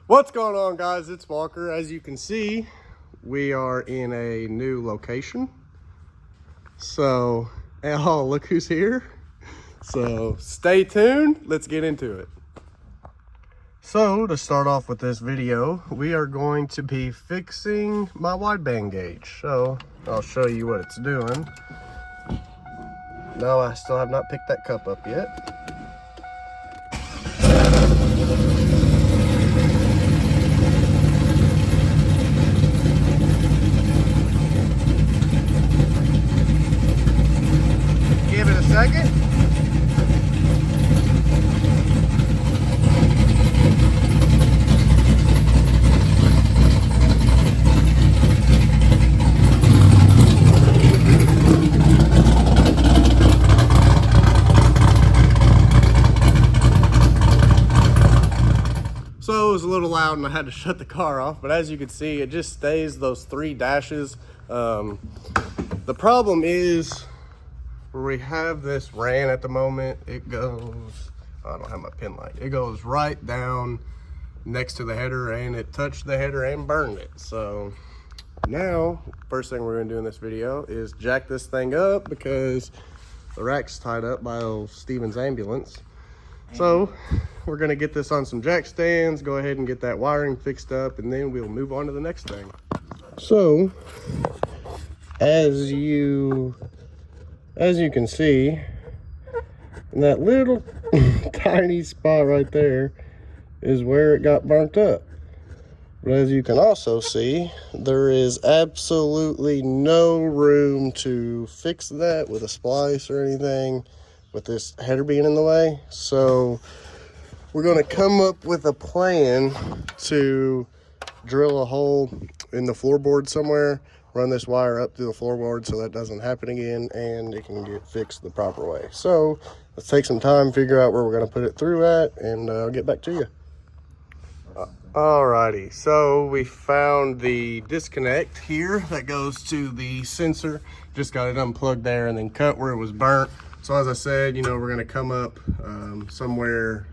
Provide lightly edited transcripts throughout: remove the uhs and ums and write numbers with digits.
What's going on, guys? It's Walker. As you can see, we are in a new location. So, oh, look who's here. So stay tuned. Let's get into it. So to start off with this video, we are going to be fixing my wideband gauge. So I'll show you what it's doing. No, I still have not picked that cup up yet. Give it a second. So it was a little loud and I had to shut the car off, but as you can see, it just stays those 3 dashes. The problem is where we have this ran at the moment, it goes, I don't have my pin light, it goes right down next to the header, and it touched the header and burned it. So now, first thing we're gonna do in this video is jack this thing up because the rack's tied up by old Steven's ambulance. So we're gonna get this on some jack stands, go ahead and get that wiring fixed up, and then we'll move on to the next thing. So as you can see, in that little tiny spot right there is where it got burnt up. But as you can also see, there is absolutely no room to fix that with a splice or anything, with this header being in the way. So we're going to come up with a plan to drill a hole in the floorboard somewhere, run this wire up through the floorboard so that doesn't happen again, and it can get fixed the proper way. So let's take some time, figure out where we're going to put it through at, and I'll get back to you. Alrighty, so we found the disconnect here that goes to the sensor. Just got it unplugged there and then cut where it was burnt. So as I said, you know, we're gonna come up somewhere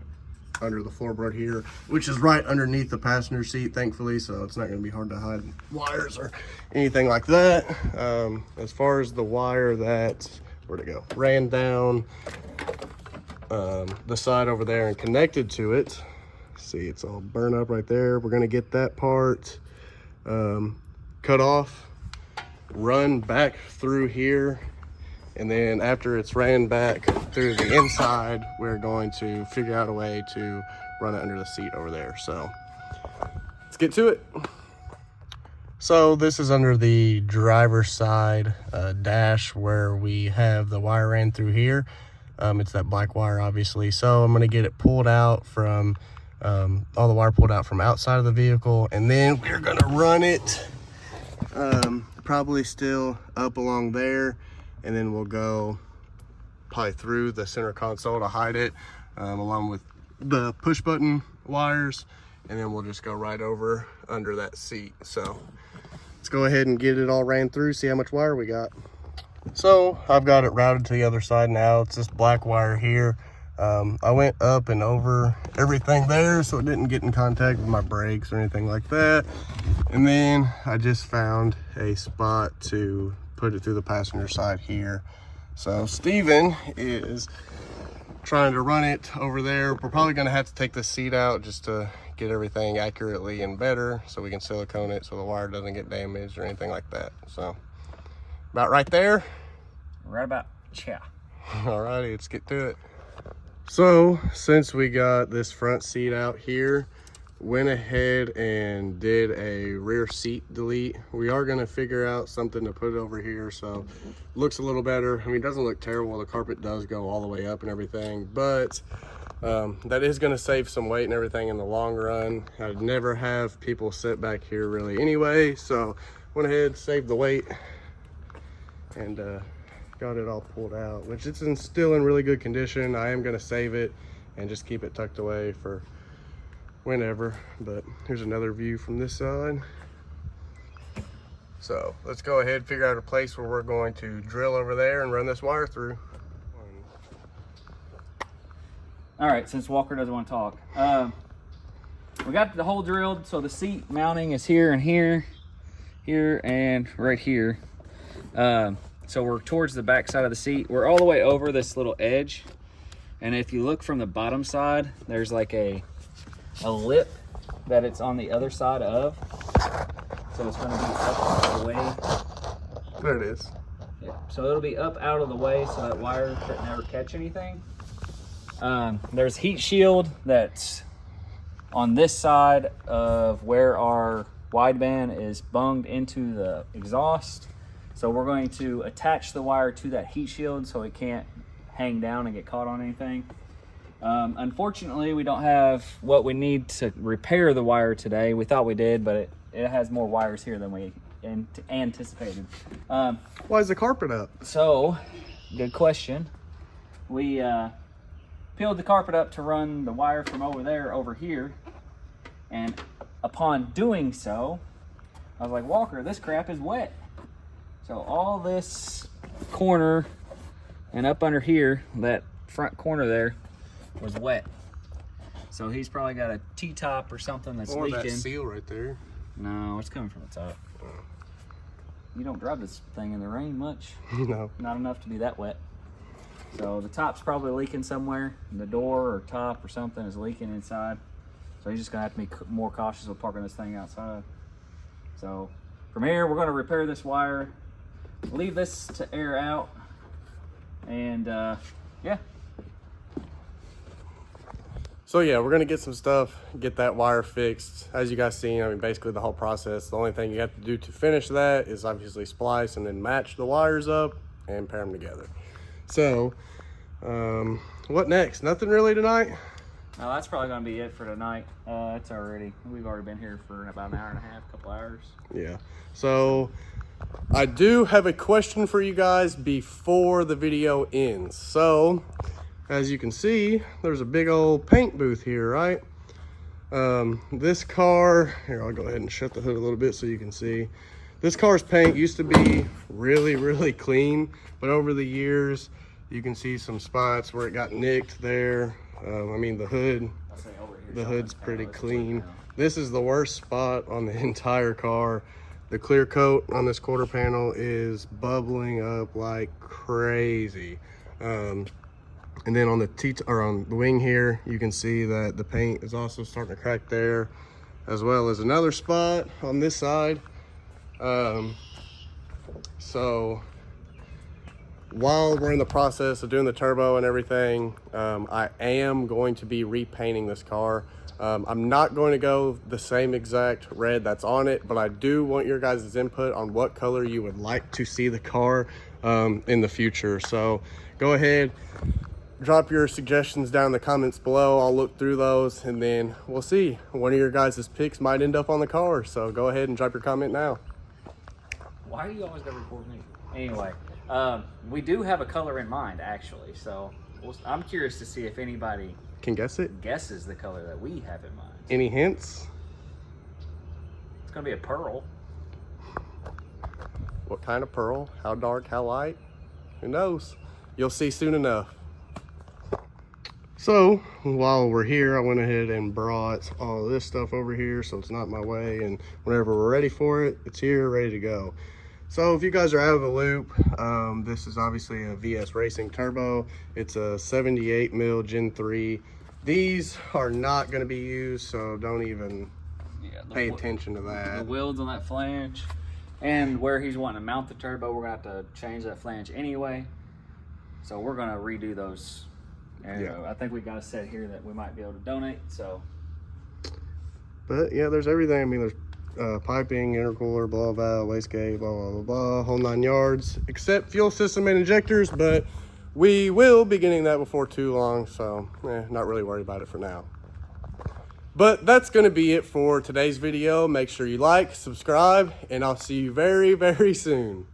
under the floorboard here, which is right underneath the passenger seat, thankfully, so it's not gonna be hard to hide wires or anything like that. As far as the wire that, where'd it go? Ran down the side over there and connected to it. See, it's all burned up right there. We're gonna get that part cut off, run back through here, and then after it's ran back through the inside, we're going to figure out a way to run it under the seat over there. So let's get to it. So this is under the driver's side dash where we have the wire ran through here. It's that black wire, obviously. So I'm gonna get it pulled out from all the wire pulled out from outside of the vehicle, and then we're gonna run it probably still up along there, and then we'll go probably through the center console to hide it, along with the push button wires, and then we'll just go right over under that seat. So let's go ahead and get it all ran through, see how much wire we got. So I've got it routed to the other side now. It's this black wire here. I went up and over everything there so it didn't get in contact with my brakes or anything like that. And then I just found a spot to put it through the passenger side here. So Steven is trying to run it over there. We're probably gonna have to take the seat out just to get everything accurately and better so we can silicone it so the wire doesn't get damaged or anything like that. So about right there. Right about, yeah. Alrighty, let's get to it. So since we got this front seat out here, went ahead and did a rear seat delete. We are going to figure out something to put over here so it looks a little better. I mean, it doesn't look terrible. The carpet does go all the way up and everything, but that is going to save some weight and everything in the long run. I'd never have people sit back here really anyway, so went ahead, saved the weight, and got it all pulled out, which it's still in really good condition. I am going to save it and just keep it tucked away for whenever. But here's another view from this side. So let's go ahead, figure out a place where we're going to drill over there and run this wire through. All right, since Walker doesn't want to talk, we got the hole drilled, so the seat mounting is here and here, here and right here. So we're towards the back side of the seat. We're all the way over this little edge. And if you look from the bottom side, there's like a lip that it's on the other side of. So it's gonna be up out of the way. There it is. Yeah, so it'll be up out of the way so that wire could never catch anything. There's heat shield that's on this side of where our wideband is bunged into the exhaust. So we're going to attach the wire to that heat shield so it can't hang down and get caught on anything. Unfortunately, we don't have what we need to repair the wire today. We thought we did, but it has more wires here than we anticipated. Why is the carpet up? So, good question. We peeled the carpet up to run the wire from over there over here. And upon doing so, I was like, Walker, this crap is wet. So all this corner and up under here, that front corner there, was wet. So he's probably got a T-top or something that's or leaking. That seal right there. No, it's coming from the top. You don't drive this thing in the rain much. No. Not enough to be that wet. So the top's probably leaking somewhere. The door or top or something is leaking inside. So he's just gonna have to be more cautious with parking this thing outside. So from here, we're gonna repair this wire, leave this to air out, and yeah. So yeah, we're gonna get some stuff, get that wire fixed. As you guys seen, I mean, basically the whole process. The only thing you have to do to finish that is obviously splice and then match the wires up and pair them together. So, what next? Nothing really tonight? No, that's probably gonna be it for tonight. We've already been here for about an hour and a half, couple hours. Yeah. So, I do have a question for you guys before the video ends. So, as you can see, there's a big old paint booth here, right? This car, here, I'll go ahead and shut the hood a little bit so you can see. This car's paint used to be really, really clean, but over the years, you can see some spots where it got nicked there. I mean, the hood's pretty clean. This is the worst spot on the entire car. The clear coat on this quarter panel is bubbling up like crazy. And then on the wing here, you can see that the paint is also starting to crack there, as well as another spot on this side. So while we're in the process of doing the turbo and everything, I am going to be repainting this car. I'm not going to go the same exact red that's on it, but I do want your guys' input on what color you would like to see the car in the future. So go ahead, drop your suggestions down in the comments below. I'll look through those and then we'll see. One of your guys' picks might end up on the car. So go ahead and drop your comment now. Why are you always gonna record me? Anyway, we do have a color in mind, actually. So I'm curious to see if anybody can guesses the color that we have in mind. Any hints? It's gonna be a pearl. What kind of pearl? How dark? How light? Who knows? You'll see soon enough. So while we're here, I went ahead and brought all of this stuff over here so it's not in my way, and whenever we're ready for it, it's here, ready to go. So if you guys are out of the loop, this is obviously a VS Racing Turbo. It's a 78 mil Gen 3. These are not going to be used, so don't even pay attention to that. The wheels on that flange, and where he's wanting to mount the turbo, we're going to have to change that flange anyway. So we're going to redo those. And yeah. I think we got a set here that we might be able to donate. So, but yeah, there's everything. I mean, there's piping, intercooler, blow valve, wastegate, blah, blah, blah, blah, whole 9 yards, except fuel system and injectors, but we will be getting that before too long, so not really worried about it for now. But that's going to be it for today's video. Make sure you like, subscribe, and I'll see you very, very soon.